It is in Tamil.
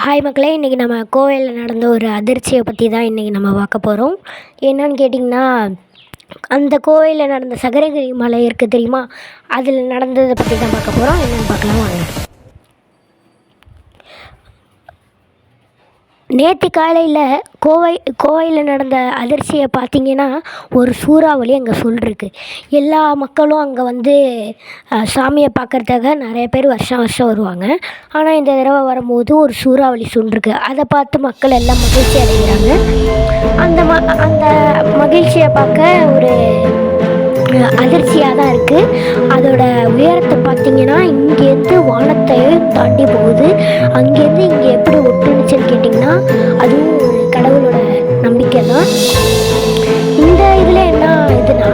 ஹாய் மக்களே, இன்றைக்கி நம்ம கோவையில் நடந்த ஒரு அதிர்ச்சியை பற்றி தான் இன்றைக்கி நம்ம பார்க்க போகிறோம். என்னன்னு கேட்டிங்கன்னா, அந்த கோவையில் நடந்த சதுரகிரி மலை இருக்குது தெரியுமா, அதில் நடந்ததை பற்றி தான் பார்க்க போகிறோம். என்னென்னு பார்க்கலாம் வாங்க. நேற்று காலையில் கோவையில் நடந்த அதிர்ச்சியை பார்த்திங்கன்னா, ஒரு சூறாவளி அங்கே சொல்லிருக்கு. எல்லா மக்களும் அங்கே வந்து சாமியை பார்க்குறதுக்காக நிறைய பேர் வருஷம் வருவாங்க. ஆனால் இந்த தடவை வரும்போது ஒரு சூறாவளி சொல்லிருக்கு. அதை பார்த்து மக்கள் எல்லாம் மகிழ்ச்சி அடைகிறாங்க. அந்த மகிழ்ச்சியை பார்க்க ஒரு அதிர்ச்சியாக தான் இருக்குது. அதோட உயரத்தை பார்த்திங்கன்னா, இங்கேருந்து வானத்தையும் தாண்டி போகுது. அங்கேருந்து இங்கே எப்படி ஒட்டுனுச்சுன்னு கேட்டிங்கன்னா, அதுவும் ஒரு கடவுளோட நம்பிக்கை தான். இந்த இதில் என்ன இதுனா,